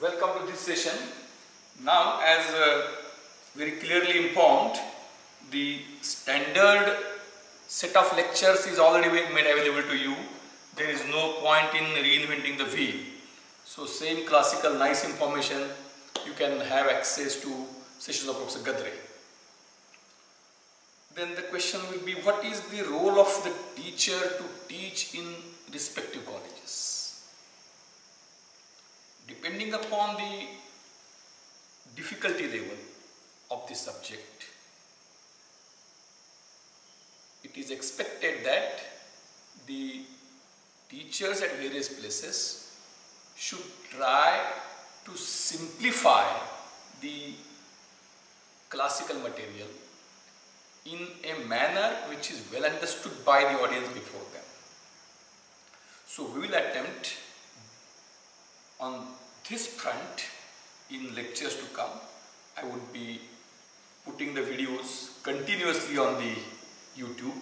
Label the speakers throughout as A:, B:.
A: Welcome to this session. Now, as very clearly informed, the standard set of lectures is already made available to you. There is no point in reinventing the wheel. So, same classical nice information you can have access to sessions of Professor Gadre. Then the question will be, what is the role of the teacher to teach in respective colleges? Depending upon the difficulty level of the subject, it is expected that the teachers at various places should try to simplify the classical material in a manner which is well understood by the audience before them. So we will attempt on this front in lectures to come. I would be putting the videos continuously on the YouTube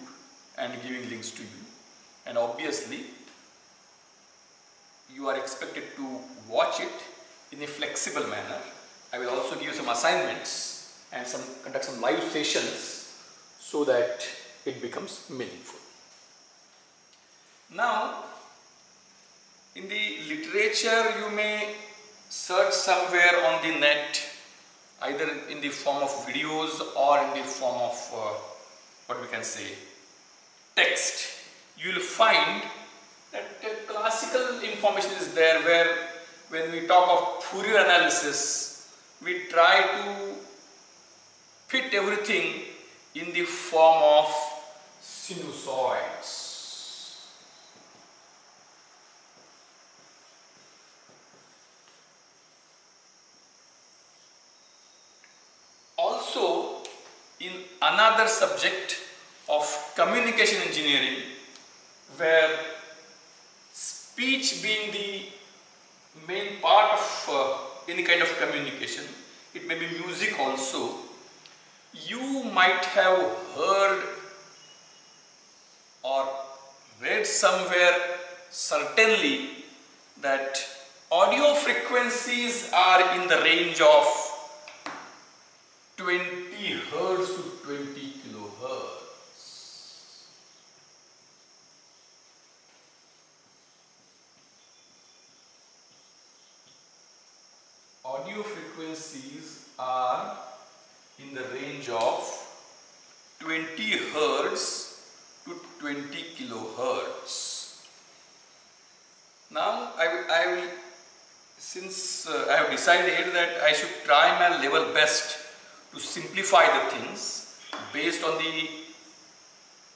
A: and giving links to you, and obviously you are expected to watch it in a flexible manner. I will also give you some assignments and conduct some live sessions so that it becomes meaningful. Now, in the literature you may search somewhere on the net, either in the form of videos or in the form of what we can say text. You will find that classical information is there, where when we talk of Fourier analysis, we try to fit everything in the form of sinusoids. Also, in another subject of communication engineering, where speech being the main part of any kind of communication, it may be music also, you might have heard or read somewhere certainly that audio frequencies are in the range of 20 Hertz to 20 kilohertz. Audio frequencies are in the range of 20 Hertz to 20 kilohertz. Now since I have decided that I should try my level best to simplify the things based on the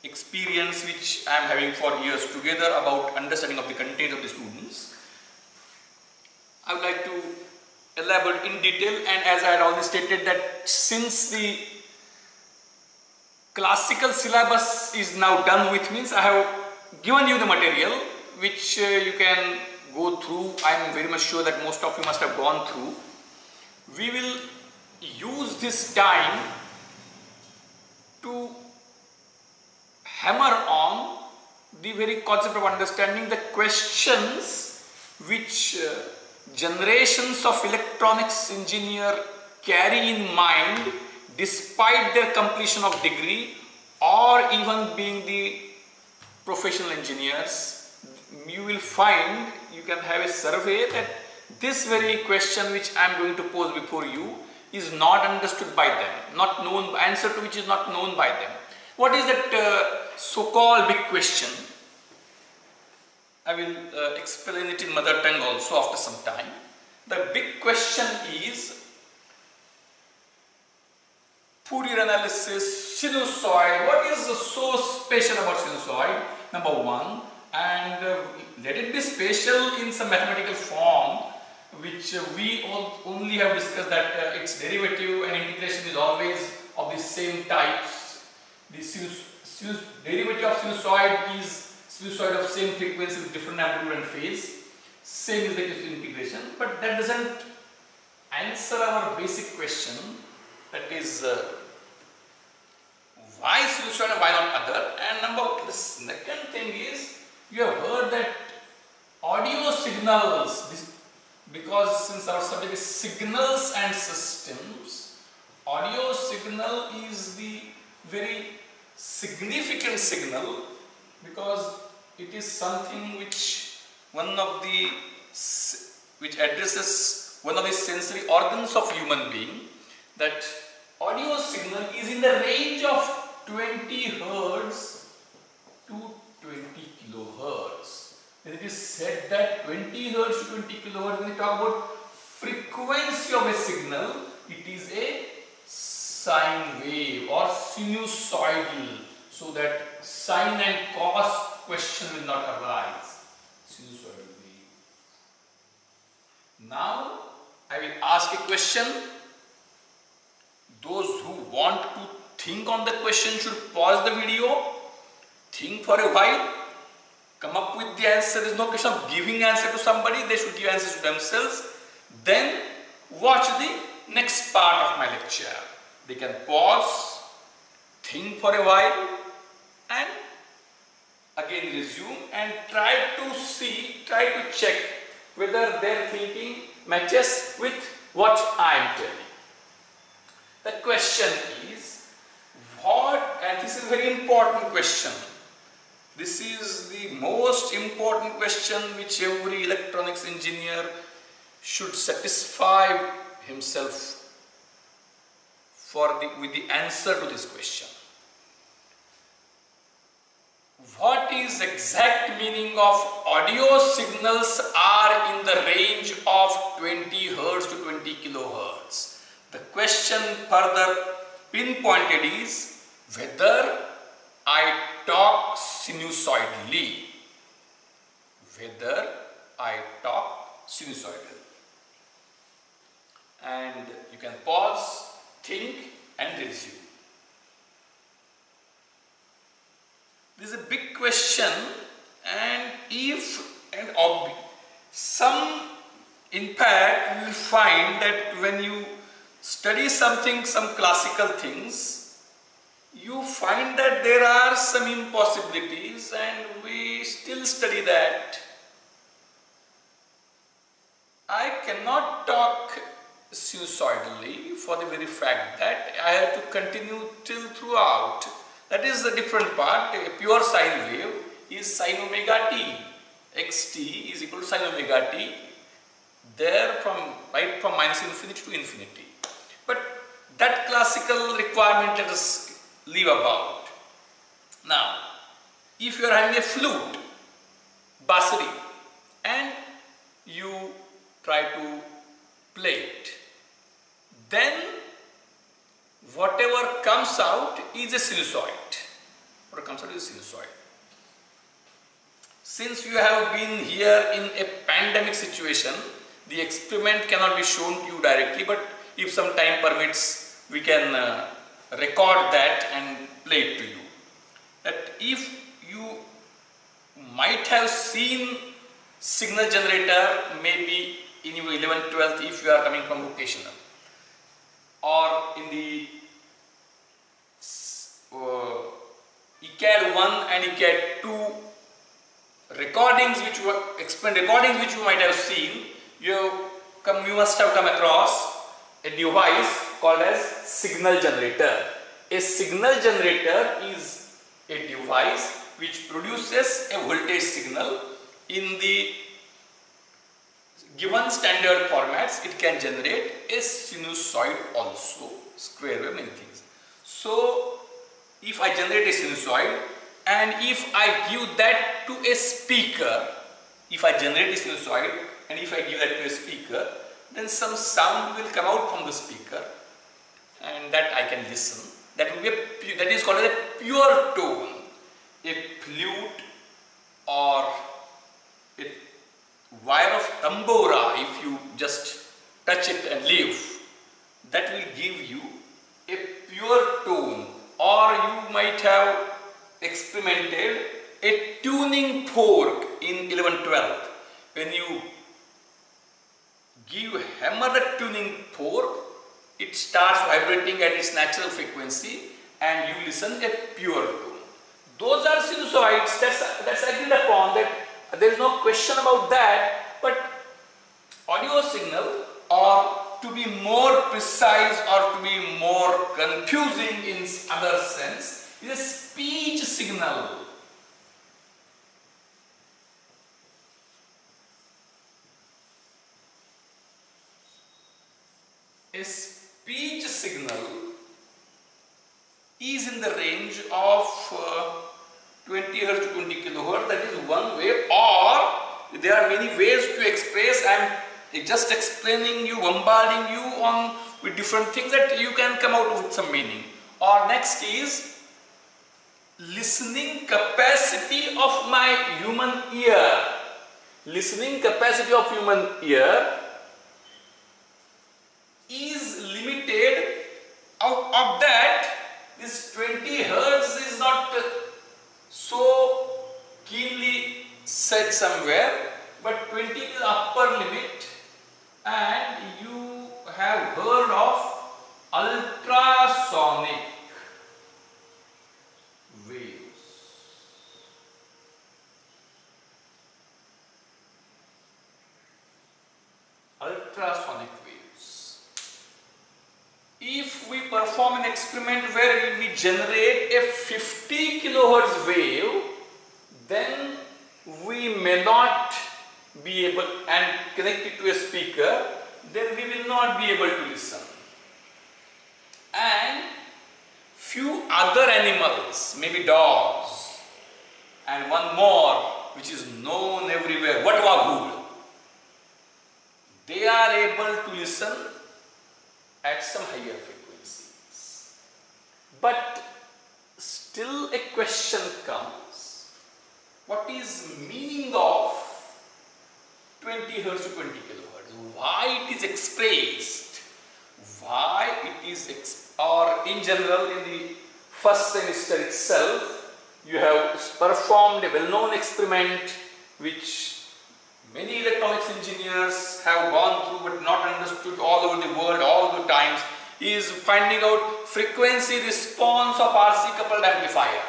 A: experience which I am having for years together about understanding of the content of the students, I would like to elaborate in detail. And as I had already stated, that since the classical syllabus is now done with, means I have given you the material which you can go through. I am very much sure that most of you must have gone through. We will use this time to hammer on the very concept of understanding the questions which generations of electronics engineer carry in mind despite their completion of degree or even being the professional engineers. You will find, you can have a survey that this very question which I am going to pose before you is not understood by them, not known, answer to which is not known by them. What is that so-called big question? I will explain it in mother tongue also after some time. The big question is Fourier analysis, sinusoid. What is so special about sinusoid? Number one, and let it be special in some mathematical form, which we only have discussed that its derivative and integration is always of the same types. The derivative of sinusoid is sinusoid of same frequency with different amplitude and phase. Same is the case with integration, but that doesn't answer our basic question, that is why sinusoid and why not other. And the second thing is, you have heard that audio signals, because since since our subject is signals and systems, audio signal is the very significant signal because it is something which addresses one of the sensory organs of human being. That audio signal is in the range of 20 Hertz to 20 kilohertz. And it is said that 20 Hertz to 20 kilohertz, when we talk about frequency of a signal, it is a sine wave or sinusoidal, so that sine and cos question will not arise. Sinusoidal wave. Now I will ask a question. Those who want to think on the question should pause the video, think for a while, come up with the answer. There is no question of giving answer to somebody, they should give answers to themselves. Then watch the next part of my lecture. They can pause, think for a while and again resume and try to check whether their thinking matches with what I am telling. The question is, and this is a very important question. This is the most important question which every electronics engineer should satisfy himself with the answer to this question. What is exact meaning of audio signals are in the range of 20 Hertz to 20 kilohertz? The question further pinpointed is whether I talk sinusoidally. Whether I talk sinusoidally. And you can pause, think and resume. This is a big question, and in fact you will find that when you study something, some classical things, you find that there are some impossibilities and we still study that. I cannot talk sinusoidally for the very fact that I have to continue throughout. That is the different part. A pure sine wave is sine omega t. Xt is equal to sine omega t. There right from minus infinity to infinity. But that classical requirement let us leave about. Now, if you are having a flute, bansuri, and you try to play it, then whatever comes out is a sinusoid. What comes out is a sinusoid. Since you have been here in a pandemic situation, the experiment cannot be shown to you directly, but if some time permits, we can record that and play it to you. That if you might have seen signal generator maybe in your 11th, 12th if you are coming from vocational, or in the ECAD 1 and ECAD 2 recordings which you might have seen, you must have come across a device called as signal generator. A signal generator is a device which produces a voltage signal in the given standard formats. It can generate a sinusoid also, square wave, many things. So if I generate a sinusoid and if I give that to a speaker, if I generate a sinusoid and if I give that to a speaker, then some sound will come out from the speaker and that I can listen. That is called a pure tone. A flute or a wire of tambora, if you just touch it and leave, that will give you a pure tone. Or you might have experimented a tuning fork in 11th-12th. When you hammer the tuning fork, it starts vibrating at its natural frequency and you listen a pure tone. Those are sinusoids, that's agreed upon, that there is no question about that. But audio signal or to be more precise or to be more confusing in other sense, is a speech signal. A speech signal is in the range of 20 Hz to 20 kilohertz. That is one way, or there are many ways to express. I am just explaining you, bombarding you on with different things that you can come out with some meaning. Or next is listening capacity of my human ear. Listening capacity of human ear is limited. Out of that, this 20 Hertz is not so keenly said somewhere, but 20 is upper limit, and you have heard of ultrasonic waves. Ultrasonic waves. If we perform an experiment where we generate a 50 kilohertz wave, then we may not be able, and connect it to a speaker, then we will not be able to listen. And few other animals, maybe dogs, and one more which is known everywhere, Vatwagul, they are able to listen at some higher frequencies. But still a question comes, what is meaning of 20 Hz to 20 kilohertz? Why it is expressed? Why it is, or in general in the first semester itself, you have performed a well-known experiment which many electronics engineers have gone through but not understood all over the world all the times, is finding out frequency response of RC coupled amplifier.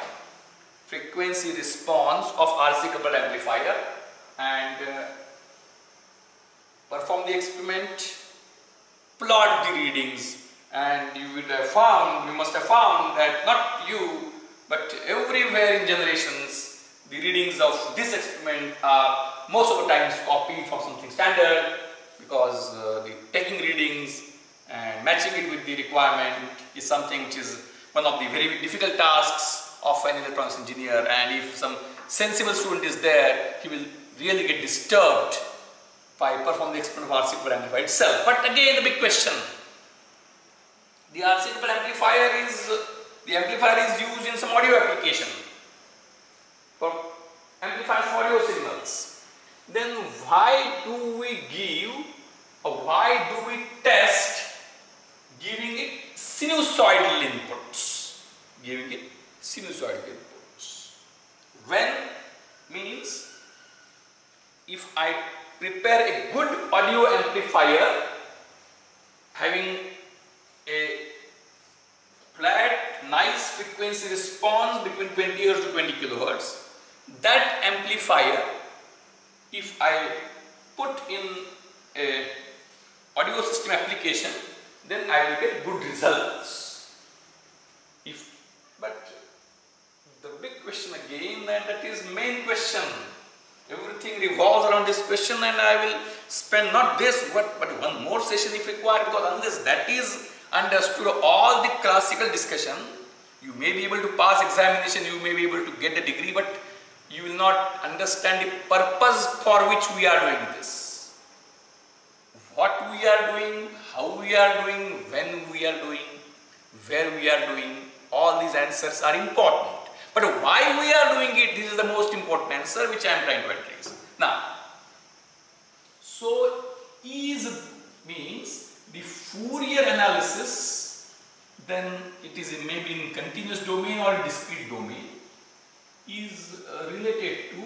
A: Frequency response of RC coupled amplifier, and perform the experiment, plot the readings, and you will have found, you must have found that not you, but everywhere in generations, the readings of this experiment are most of the times copied from something standard, because the taking readings and matching it with the requirement is something which is one of the very difficult tasks of an electronics engineer, and if some sensible student is there, he will really get disturbed by performing the experiment of RC coupled amplifier itself. But again, the big question, the RC coupled amplifier is, the amplifier is used in some audio application for amplifiers for audio signals. Then why do we give, or why do we test giving it sinusoidal inputs? Giving it sinusoidal inputs. When means, if I prepare a good audio amplifier having a flat, nice frequency response between 20 Hz to 20 kilohertz, that amplifier, if I put in a audio system application, then I will get good results. But the big question again, and that is main question, everything revolves around this question, and I will spend not this but one more session if required, because unless that is understood, all the classical discussion, you may be able to pass examination, you may be able to get a degree, but you will not understand the purpose for which we are doing this. What we are doing, how we are doing, when we are doing, where we are doing, all these answers are important. But why we are doing it, this is the most important answer which I am trying to address. Now, so is means the Fourier analysis, then it is maybe in continuous domain or discrete domain, is related to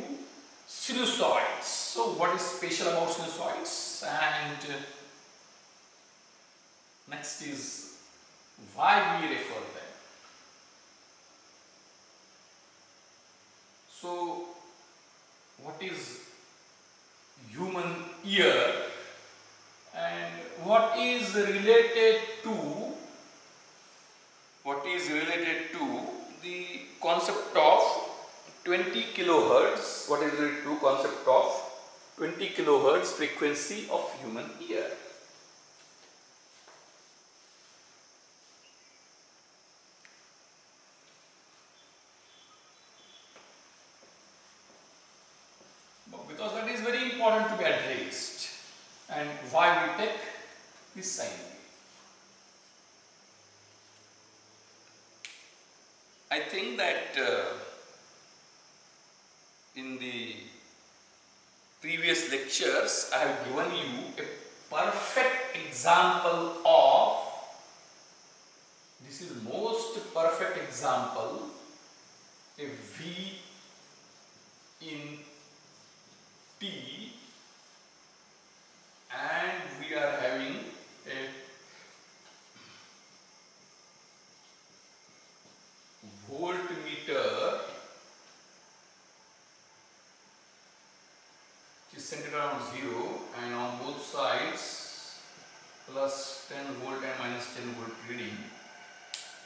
A: sinusoids. So what is special about sinusoids? And next is why we refer them. So what is human ear, and what is related to the concept of 20 kilohertz. What is related to concept of 20 kilohertz frequency of human ear? Because that is very important to be addressed, and why we take this sine wave. I think that in the previous lectures I have given you a perfect example of, this is most perfect example, a V in T, and we are having a voltmeter which is centered around 0, and on both sides plus 10 volt and minus 10 volt reading,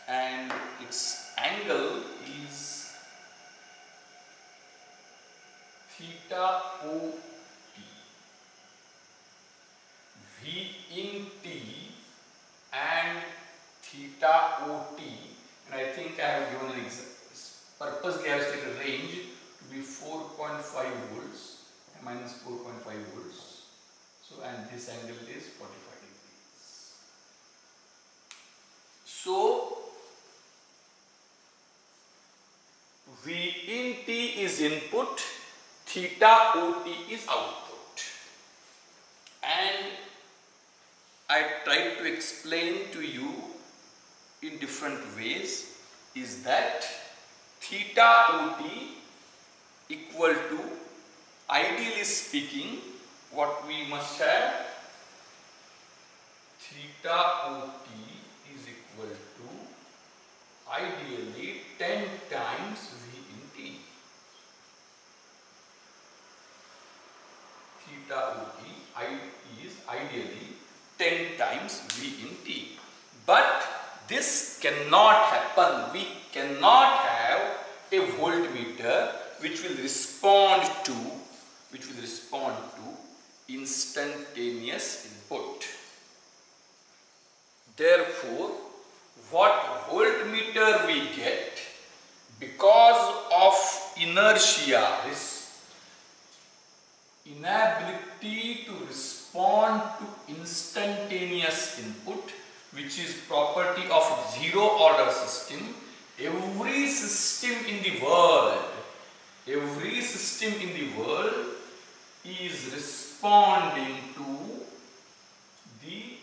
A: and its angle is theta O T. V in T and theta O T, and I think I have given an example. Purposely I have set a range to be 4.5 volts and minus 4.5 volts. So, and this angle is 45 degrees. So, V in T is input, theta O T is output, and I tried to explain to you in different ways is that theta O T equal to, ideally speaking, what we must have, theta O T is equal to ideally 10 times V in T. Theta O T is ideally 10 times V in T. But this cannot happen. We cannot have a voltmeter which will respond to instantaneous input. Therefore, what voltmeter we get, because of inertia, this inability to respond to instantaneous input, which is property of zero order system, every system in the world is responding to the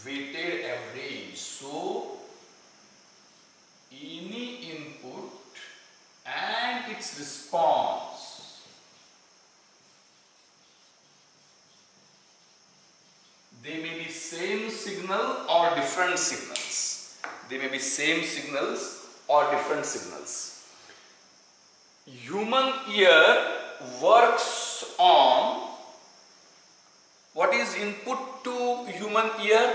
A: weighted average. So, any input and its response, they may be same signal or different signals. Human ear works on, what is input to human ear?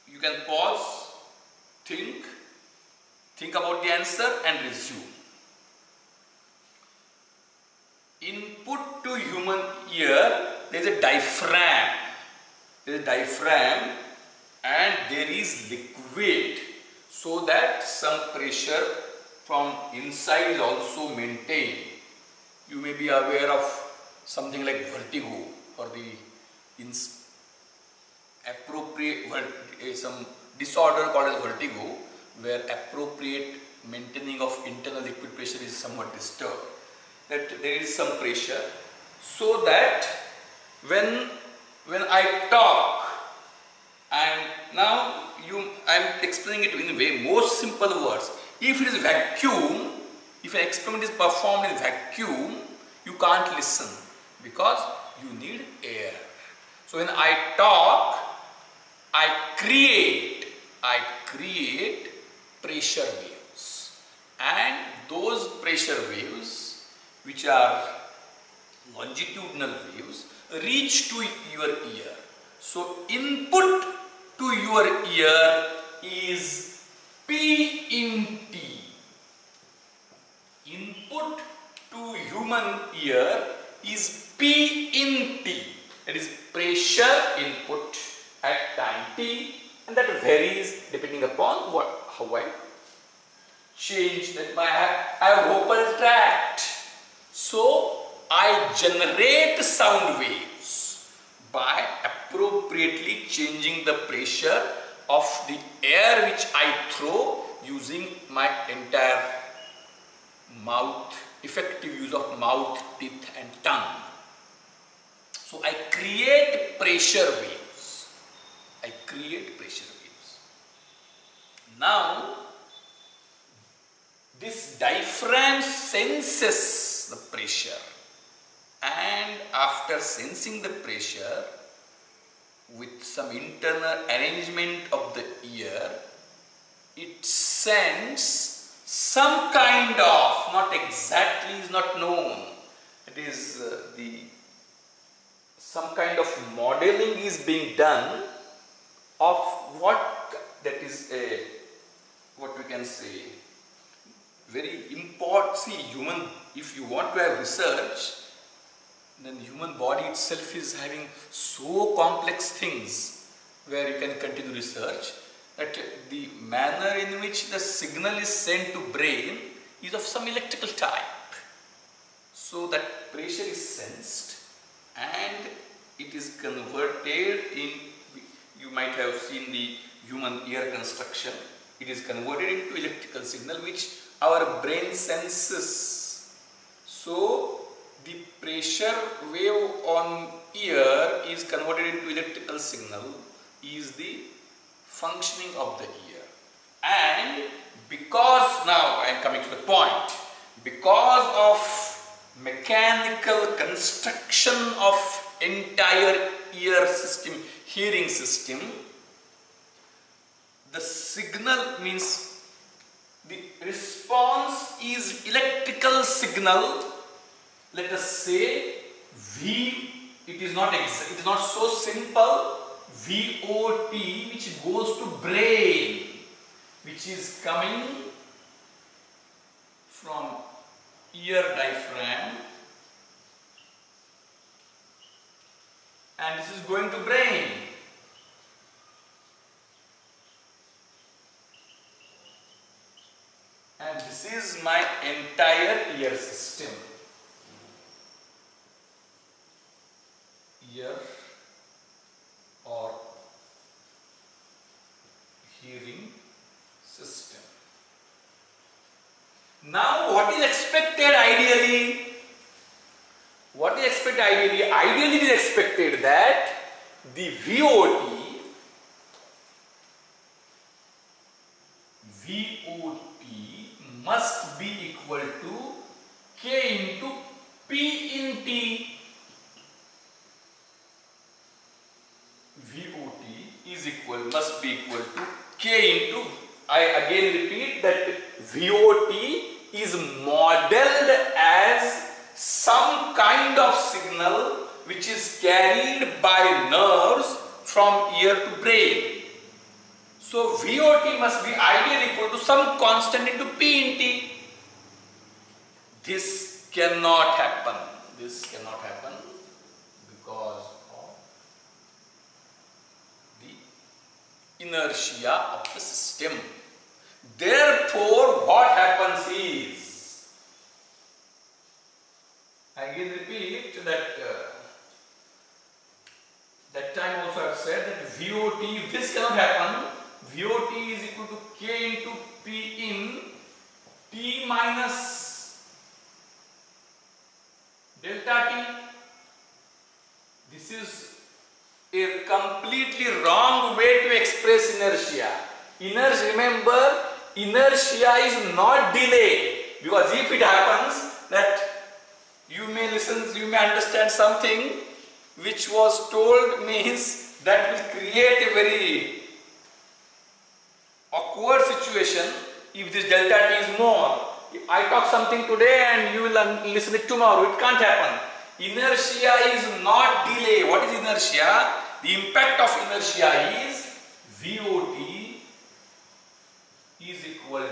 A: You can pause, think about the answer and resume. Input to human ear, there is a diaphragm. And there is liquid, so that some pressure from inside is also maintained. You may be aware of something like vertigo, or the some disorder called as vertigo, where appropriate maintaining of internal liquid pressure is somewhat disturbed. That there is some pressure, so that when I talk, and now I am explaining it in a way, most simple words. If it is vacuum, if an experiment is performed in vacuum, you can't listen because you need air. So when I talk, I create pressure waves, and those pressure waves, which are longitudinal waves, reach to your ear. So input to your ear is P in T. Input to human ear is P in T. That is pressure input at time T, and that varies depending upon how I change that I have vocal tract. So I generate sound waves by appropriately changing the pressure of the air which I throw using my entire mouth, effective use of mouth, teeth and tongue. So I create pressure waves. I create pressure waves. Now this diaphragm senses the pressure, and after sensing the pressure with some internal arrangement of the ear, it sends some kind of, not exactly is not known, it is some kind of modeling is being done of what that is a, what we can say, very important. See, human, if you want to have research, then human body itself is having so complex things where you can continue research, that the manner in which the signal is sent to brain is of some electrical type. So that pressure is sensed and it is converted in, you might have seen the human ear construction, it is converted into electrical signal which our brain senses. So the pressure wave on ear is converted into electrical signal is the functioning of the ear. And because, now I am coming to the point, because of mechanical construction of entire ear system, hearing system, the signal means the response is electrical signal. Let us say V, it is not so simple, VOT, which goes to brain, which is coming from ear diaphragm, and this is going to brain. And this is my entire ear system. Ear or hearing system. Now what is expected ideally? What is expected ideally? Ideally it is expected that the VOT must be equal to K into P in T. VOT is equal, must be equal to K into, I again repeat that VOT is modeled as some kind of signal which is carried by nerves from ear to brain. So VOT must be ideally equal to some constant into P in T. This cannot happen. This cannot happen because of the inertia of the system. Therefore, what happens is, I again repeat that that time also I have said that VOT, if this cannot happen, VOT is equal to K into P in T minus delta T. This is a completely wrong way to express inertia. Inertia, remember, inertia is not delay, because if it happens that you may listen, you may understand something which was told means that will create a very awkward situation if this delta T is more. If I talk something today and you will listen it tomorrow, it can't happen. Inertia is not delay. What is inertia? The impact of inertia is VOT is equal to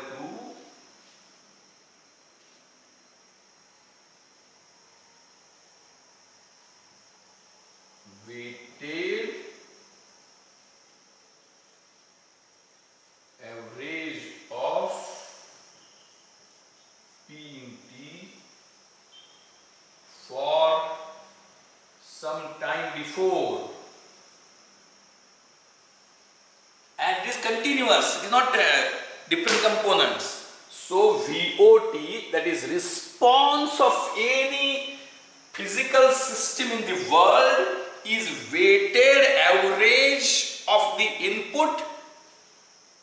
A: weighted average of P in T for some time before, and it is continuous, it is not different components. So VOT, that is response of any physical system in the world, is weighted average of the input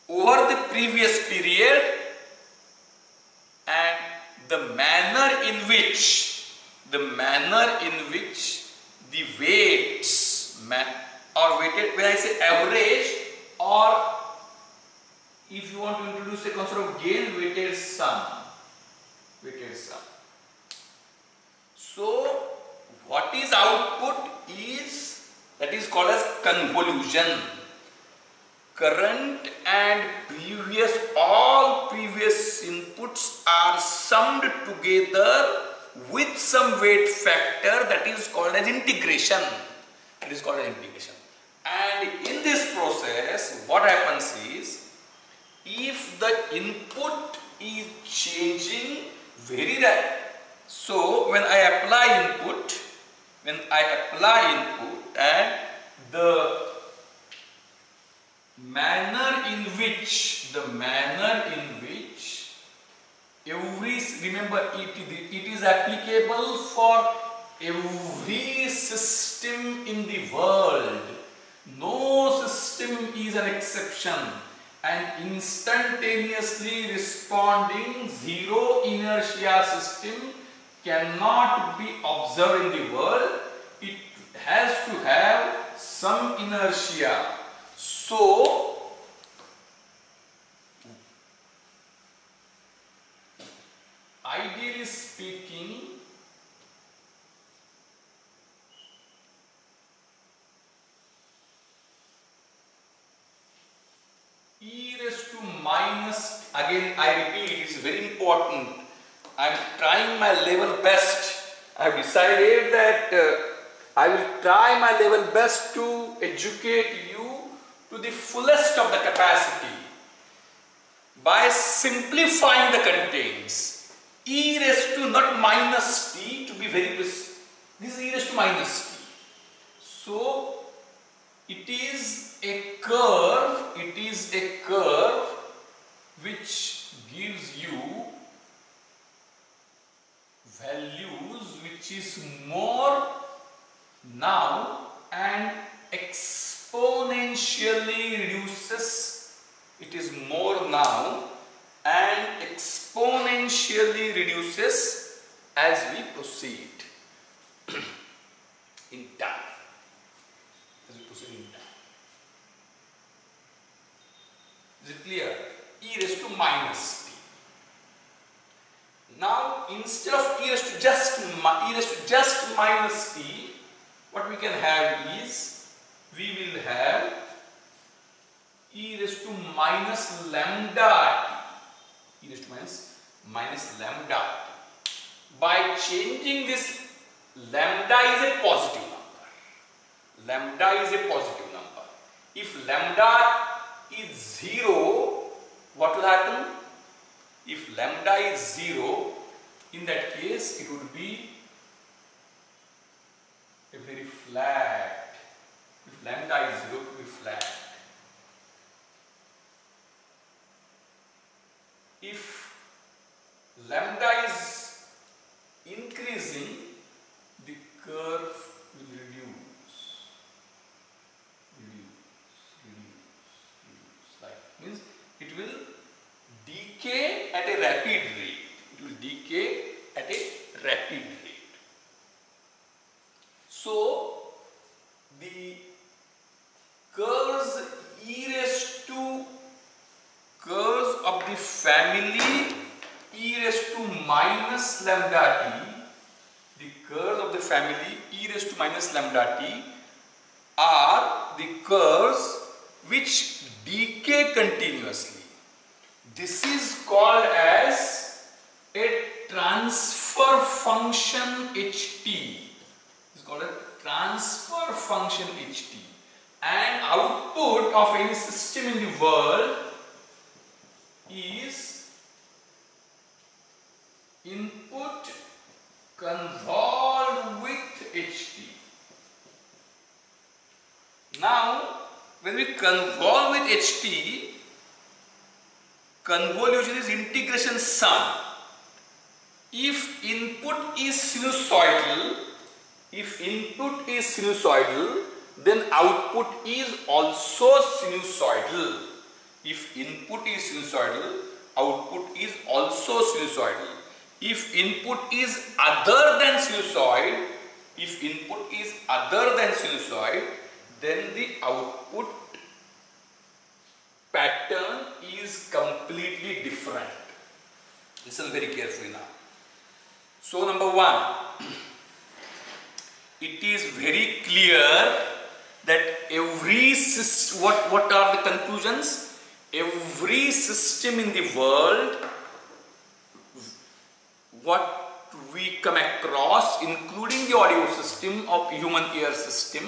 A: over the previous period, and the manner in which the weights are weighted, when I say average, or if you want to introduce a concept of gain, weighted sum. So what is output is, that is called as convolution. Current and all previous inputs are summed together with some weight factor, that is called as integration. And in this process, what happens is, if the input is changing very rapidly, so when I apply input and the manner in which remember, it is applicable for every system in the world. No system is an exception. An instantaneously responding zero inertia system cannot be observed in the world. It has to have some inertia. So ideally speaking, e raised to minus, again I repeat, it is very important. I am trying my level best. I have decided that I will try my level best to educate you to the fullest of the capacity by simplifying the contents. E raised to, not minus t, to be very precise, this is e raised to minus t. So it is a curve which gives you values which is more now and exponentially reduces. It is more now and exponentially reduces as we proceed in time. Is it clear? E raised to minus t. Now instead of e raised to just minus t, what we can have is, we will have e raised to minus lambda t. E raised to minus lambda t. By changing this, lambda is a positive number. If lambda is 0, what will happen? If lambda is 0, in that case it would be a very flat. If lambda is 0, it will be flat. If lambda is increasing, the curve will reduce. Like, means it will decay at a rapid rate. So the curves of the family e raised to minus lambda t, the curves of the family e raised to minus lambda t are the curves which decay continuously. This is called as a transfer function ht. It's called a transfer function ht. And output of any system in the world is input convolved with ht. Now, when we convolve with ht, convolution is integration sum. If input is sinusoidal, then output is also sinusoidal. If input is sinusoidal, output is also sinusoidal. If input is other than sinusoid, then the output pattern is completely different. Listen very carefully now. So number one, it is very clear that every system, what are the conclusions? Every system in the world, what we come across, including the audio system of human ear system,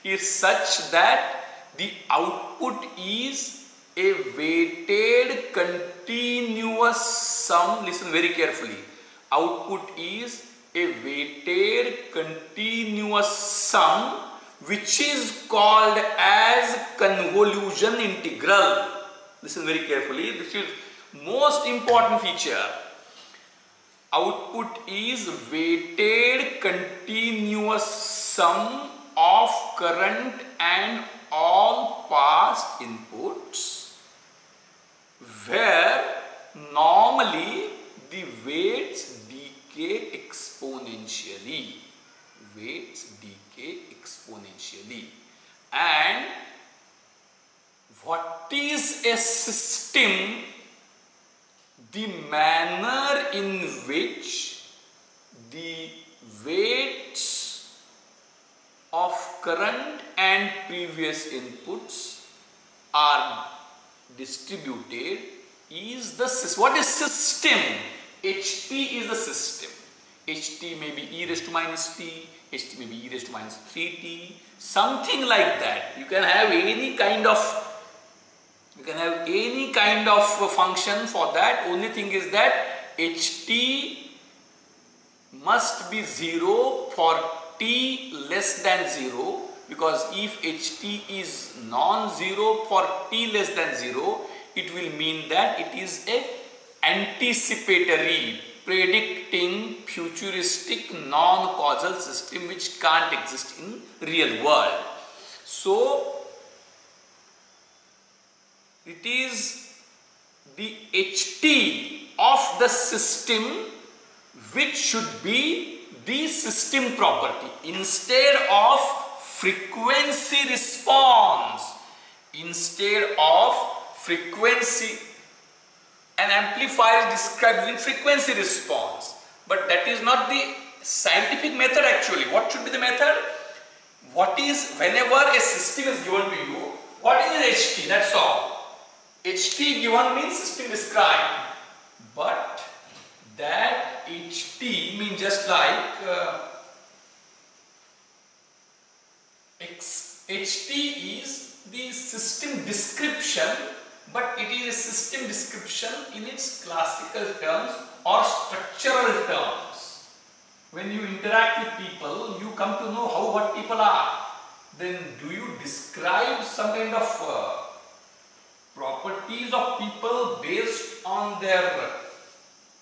A: is such that the output is a weighted continuous sum. Listen very carefully. Output is a weighted continuous sum which is called as convolution integral. Listen very carefully. This is most important feature. Output is weighted continuous sum of current and all past inputs, where normally the weights decay exponentially. And what is a system? The manner in which the weights of current and previous inputs are distributed is the system. What is system? ht is the system. ht may be e raised to minus t, ht may be e raised to minus 3t, something like that. You can have any kind of function for that. Only thing is that ht must be 0 for t less than 0, because if ht is non-zero for t less than 0, it will mean that it is a anticipatory, predicting, futuristic, non-causal system which can't exist in real world. So it is the ht of the system which should be the system property instead of frequency response. An amplifier is described in frequency response, but that is not the scientific method actually. What should be the method? What is, whenever a system is given to you, what is ht? That's all. ht given means system described, but that ht means just like ht is the system description, but it is a system description in its classical terms or structural terms. When you interact with people, you come to know what people are. Then do you describe some kind of properties of people based on their,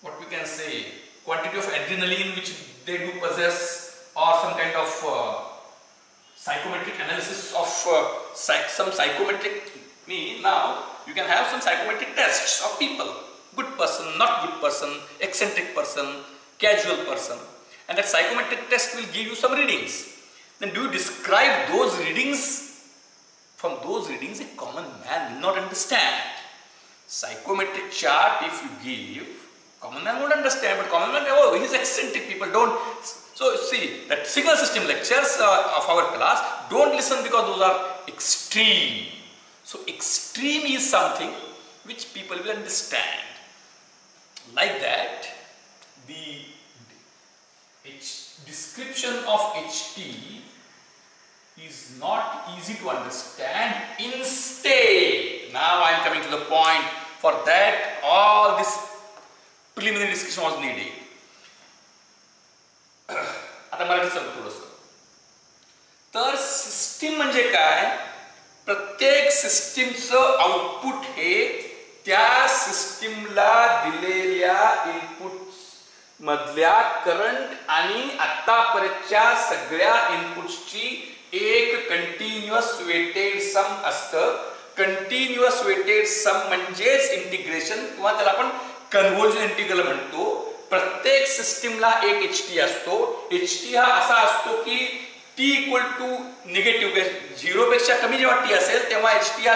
A: what we can say, quantity of adrenaline which they do possess, or some kind of psychometric analysis of some psychometric me. Now you can have some psychometric tests of people, good person, not good person, eccentric person, casual person, and that psychometric test will give you some readings. Then do you describe those readings? From those readings a common man will not understand. Psychometric chart if you give, common man won't understand, but common man, oh, he is eccentric, people don't So see, that signal system lectures of our class, don't listen because those are extreme. So extreme is something which people will understand. Like that, the description of HT is not easy to understand. Instead, now I am coming to the point. For that, all this preliminary discussion was needed. आता मराठी सांगतो थोडंसं. तर system म्हणजे काय? प्रत्येक सिस्टीमचं output हे त्या सिस्टीमला दिलेल्या इनपुट मधल्या करंट आणि आतापर्यंतच्या सगळ्या इनपुट्सची एक कंटिन्युअस वेटेड सम असतं. कंटिन्युअस वेटेड सम म्हणजेच इंटिग्रेशन किंवा त्याला आपण कन्व्होल्यूशन इंटिग्रल म्हणतो. प्रत्येक सिस्टीमला एक HT असतो. HT हा असा असतो की t इक्वल टू निगेटिव्ह 0 पेक्षा कमी जेव्हा t असेल तेव्हा HT हा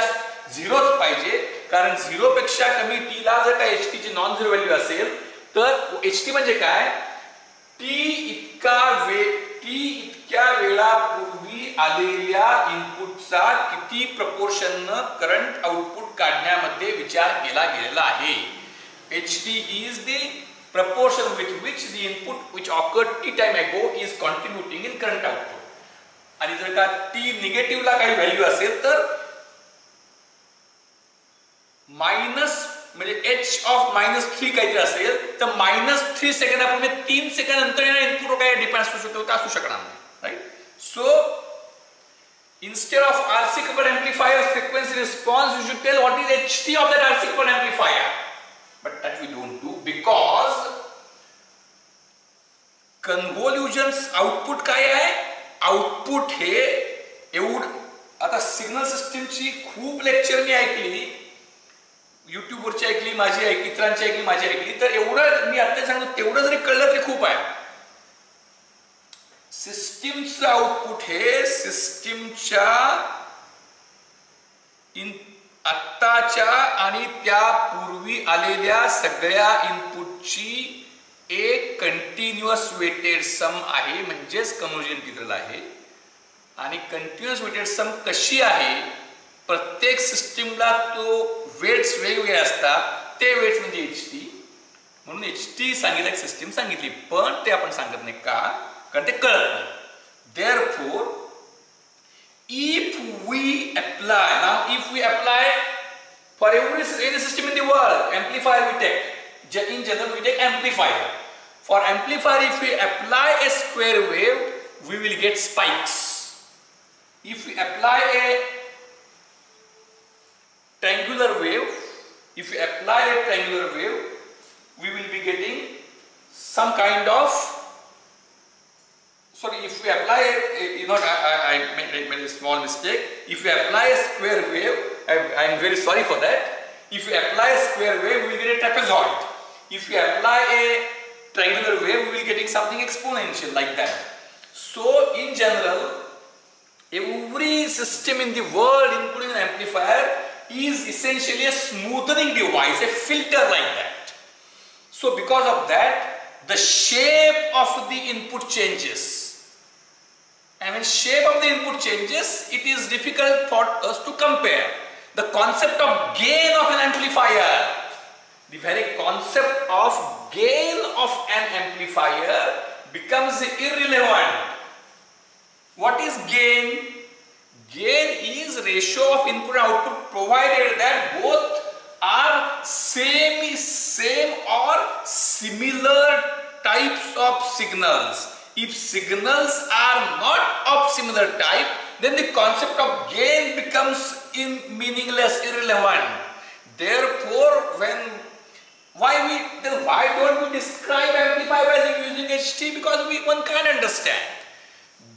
A: 0च पाहिजे. कारण 0 पेक्षा कमी t ला जर का HT ची नॉन झिरो व्हॅल्यू असेल तर HT म्हणजे काय? t इतक्या वेळापूर्वी आलेल्या इनपुटचा किती प्रपोर्शनने करंट आउटपुट काढण्यामध्ये विचार केला गेलेला आहे. HT is the proportion with which the input which occurred t time ago is contributing in current output. आणि जर का t निगेटिव्हला काही व्हॅल्यू असेल तर मायनस म्हणजे h ऑफ -3 काहीतरी असेल तर -3 सेकंदापूर्वी 3 सेकंद नंतर येणारे इनपुट काय डिपेंड असू शकतो असू शकणार नाही. Right. So instead of RC coupled amplifier's frequency response, you should tell what is HT of that RC coupled amplifier. But that we don't do because convolutions output काय आहे? आउटपुट हे आता signal सिस्टीमची खूप लेक्चर मी ऐकली, YouTube वरची ऐकली, माझी ऐकली, इतरांची ऐकली, माझी ऐकली. तर एवढं मी आता सांगतो तेवढं जरी कळलं तरी खूप आहे. सिस्टीमचं आउटपुट हे सिस्टीमच्या आत्ताच्या आणि त्यापूर्वी आलेल्या सगळ्या इनपुटची एक कंटिन्युअस वेटेड सम आहे, म्हणजेच कन्व्होल्यूशन इंटिग्रल आहे. आणि कंटिन्युअस वेटेड सम कशी आहे? प्रत्येक सिस्टीमला तो वेट्स वेगवेगळे असतात. ते वेट्स म्हणजे HT. म्हणून HT सांगितलं सिस्टीम सांगितली, पण ते आपण सांगत नाही का? कारण ते कळत नाही. Therefore, if we apply for any system in the world, amplifier we take. In general, we take amplifier. For amplifier, if we apply a square wave, we will get spikes. If we apply a triangular wave, we will be getting some kind of. Sorry, if we apply I made a small mistake. If we apply a square wave, I am very sorry for that. If we apply a square wave, we will get a trapezoid. If we apply a triangular wave, we will be getting something exponential like that. So, in general, every system in the world, including an amplifier, is essentially a smoothing device, a filter like that. So, because of that, the shape of the input changes. And when shape of the input changes, it is difficult for us to compare. The concept of gain of an amplifier, the very concept of gain of an amplifier becomes irrelevant. What is gain? Gain is ratio of input and output provided that both are same or similar types of signals. If signals are not of similar type, then the concept of gain becomes meaningless, irrelevant. Therefore, why don't we describe amplifier as using HT? Because one can't understand.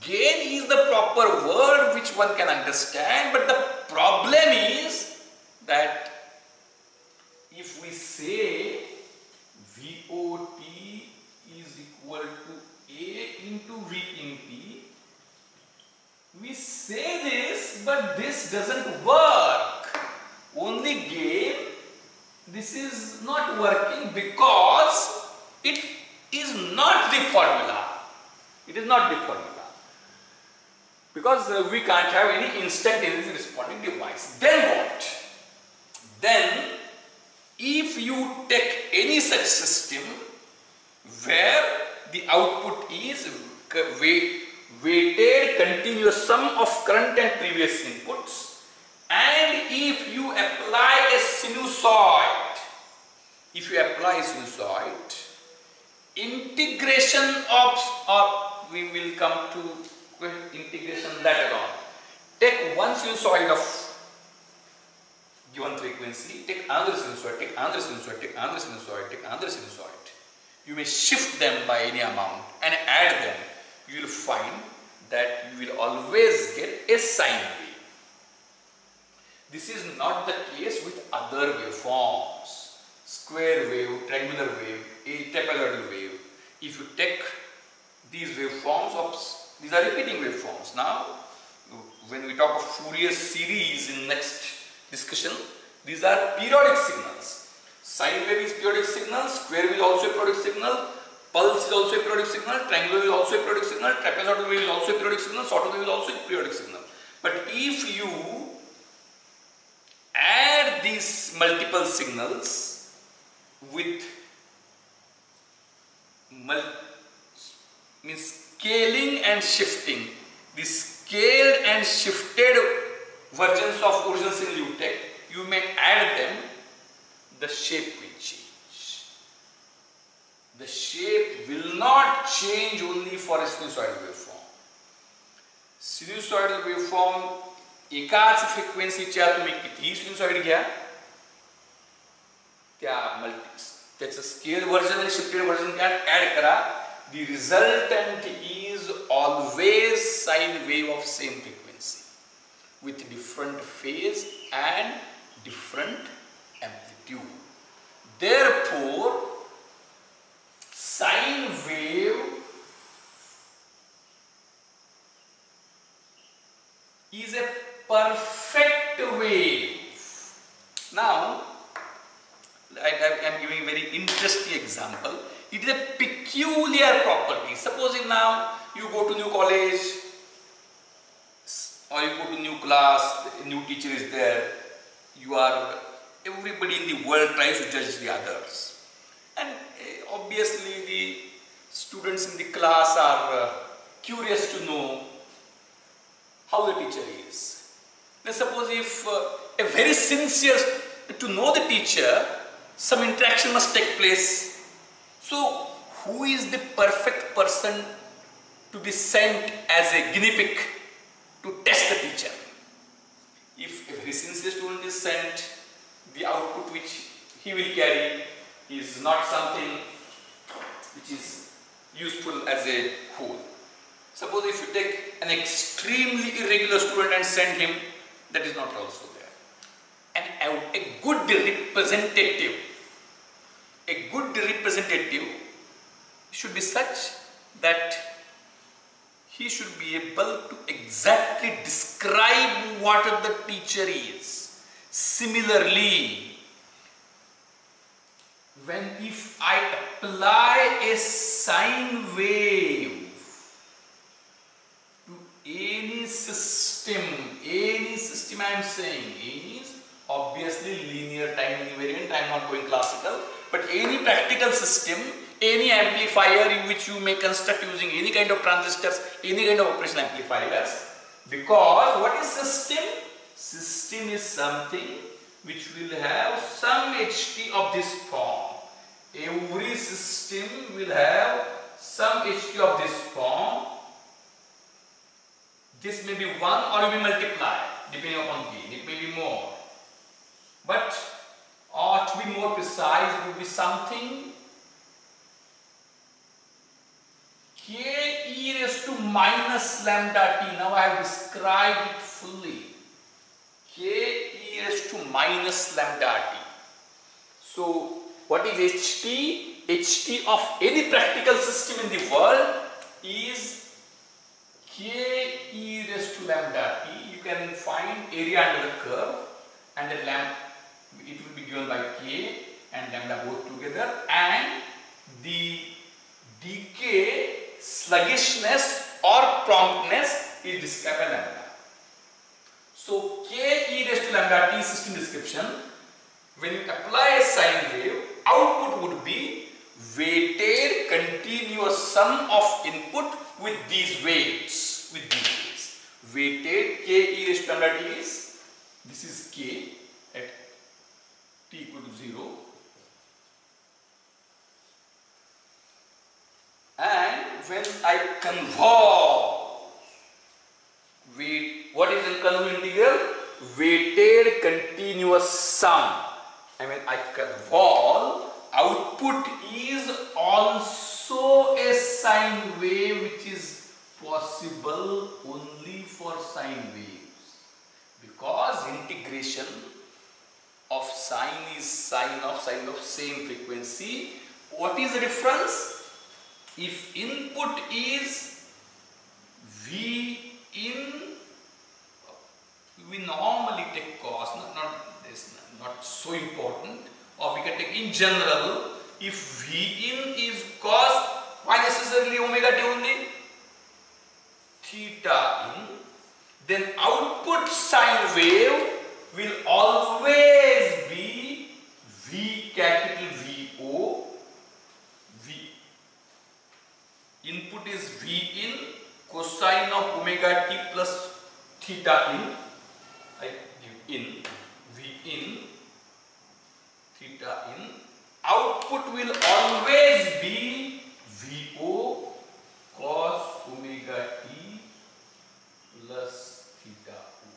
A: Gain is the proper word which one can understand, but the problem is that if we say VOT is equal to A into V in T, we say this, but this doesn't work. Only gain, this is not working because it is not the formula. It is not the formula. Because we can't have any instantaneous responding device. Then what? Then, if you take any such system where the output is weighted continuous sum of current and previous inputs, and if you apply a sinusoid, integration of, or we will come to integration later on. Take one sinusoid of given frequency, take another sinusoid, take another sinusoid, take another sinusoid, take another sinusoid. You may shift them by any amount and add them. You will find that you will always get a sine wave. This is not the case with other waveforms. Square wave, triangular wave, a trapezoidal wave. If you take these waveforms, these are repeating waveforms. Now, when we talk of Fourier series in next discussion, these are periodic signals. Sine wave is periodic signal, square wave is also a periodic signal, pulse is also a periodic signal, triangular wave is also a periodic signal, trapezoidal wave is also a periodic signal, sawtooth wave is also a periodic signal. But if you add these multiple signals with scaling and shifting, the scaled and shifted versions of original signal you take, you may add them, the shape will change. The shape will not change only for a sinusoidal waveform. Sinusoidal waveform एकाच फ्रिक्वेन्सीच्या तुम्ही कितीही सिनुसॉइड घ्या, त्याचं scale version आणि shifted version त्यात add करा, the resultant is always sine wave of same frequency with different phase and different amplitude. Therefore, sine wave is a perfect wave. Now, I am giving a very interesting example. It is a peculiar property. Supposing now you go to new college or you go to new class, a new teacher is there, everybody in the world tries to judge the others. And obviously the students in the class are curious to know how the teacher is. Now suppose if a very sincere, to know the teacher, some interaction must take place. So, who is the perfect person to be sent as a guinea pig to test the teacher? If a very sincere student is sent, the output which he will carry is not something which is useful as a whole. Suppose if you take an extremely irregular student and send him, that is not also there. And a good representative should be such that he should be able to exactly describe what the teacher is. Similarly, if I apply a sine wave to any system I am saying, any is obviously linear time invariant, I am not going classical, but any practical system, any amplifier in which you may construct using any kind of transistors, any kind of operational amplifiers, because what is system? System is something which will have some HT of this form. Every system will have some HT of this form. This may be 1 or may be multiplied depending upon gain. It may be more. But to be more precise, it will be something k e raised to minus lambda t. Now I have described it fully. K e raised to minus lambda t. So what is HT? HT of any practical system in the world is k e raised to lambda t. You can find area under the curve and the it will be given by k and lambda both together, and the decay sluggishness or promptness is described by lambda. So k e raised to lambda t system description, when you apply a sine wave, output would be weighted continuous sum of input with these weights. Weighted k e raised to lambda t is, this is k at t equal to 0. And when I convolve, what is in convolutional integral? Weighted continuous sum. And when I convolve, output is also a sine wave, which is possible only for sine waves, because integration of sine is sine of same frequency. What is the difference? If input is V in, we normally take cos, not so important, or we can take in general. If V in is cos, why necessarily omega t only? Theta in, then output sine wave will always be V capital VO. Input is V in cosine of omega t plus theta in. I give in V in theta in. Output will always be VO cos omega t plus theta O.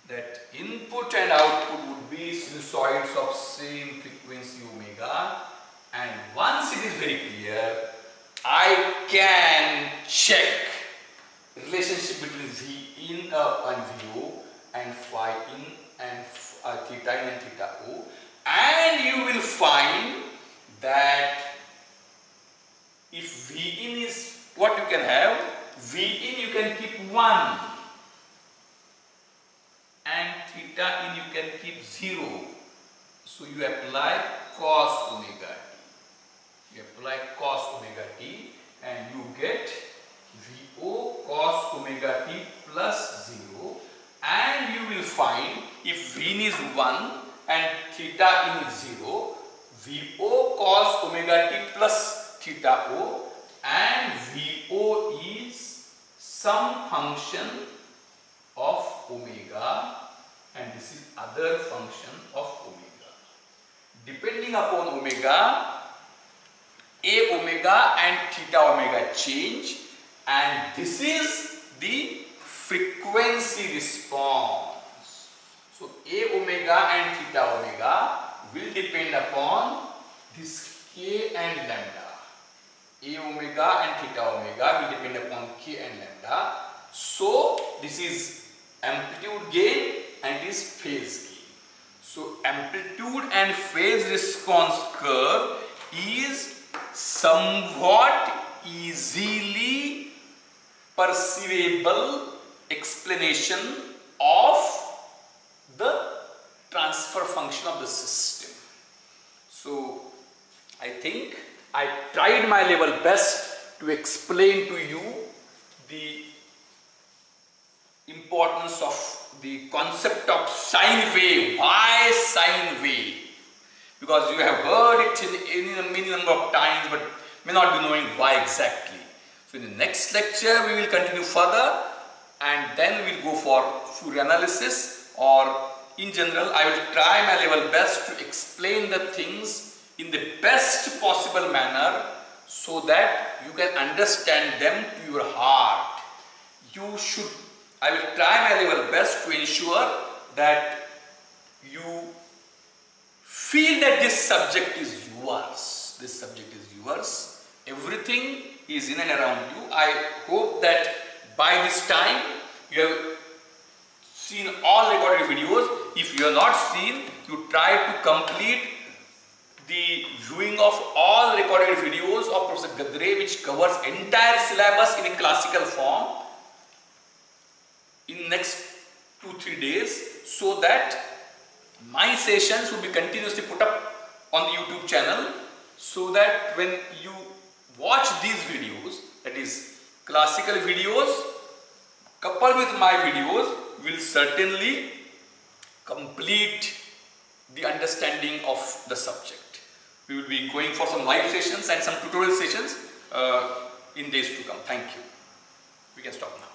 A: That input and output would be sinusoids of same frequency omega. And once it is very clear, I can check relationship between V in and VO and phi in and theta in and theta O, and you will find that if V in is what you can have, V in you can keep 1 and theta in you can keep 0. So you apply cos omega t. You apply cos omega t and you get VO cos omega t plus 0, and you will find if V in is 1 and theta in is 0, VO cos omega t plus theta O, and VO is some function of omega and this is other function of omega. Depending upon omega, A omega and theta omega change, and this is the frequency response. So A omega and theta omega will depend upon this k and lambda. A omega and theta omega will depend upon k and lambda. So this is amplitude gain and this phase gain. So amplitude and phase response curve is somewhat easily perceivable explanation of the transfer function of the system. So I think I tried my level best to explain to you the importance of the concept of sine wave. Why sine wave? Because you have heard it in a many number of times but may not be knowing why exactly. So in the next lecture we will continue further and then we will go for Fourier analysis, or in general I will try my level best to explain the things in the best possible manner so that you can understand them to your heart. I will try my level best to ensure that you feel that this subject is yours. This subject is yours. Everything is in and around you. I hope that by this time you have seen all recorded videos. If you have not seen, you try to complete the viewing of all recorded videos of Professor Gadre, which covers entire syllabus in a classical form in next 2-3 days, so that my sessions will be continuously put up on the YouTube channel, so that when you watch these videos, that is classical videos coupled with my videos, will certainly complete the understanding of the subject. We will be going for some live sessions and some tutorial sessions in days to come. Thank you. We can stop now.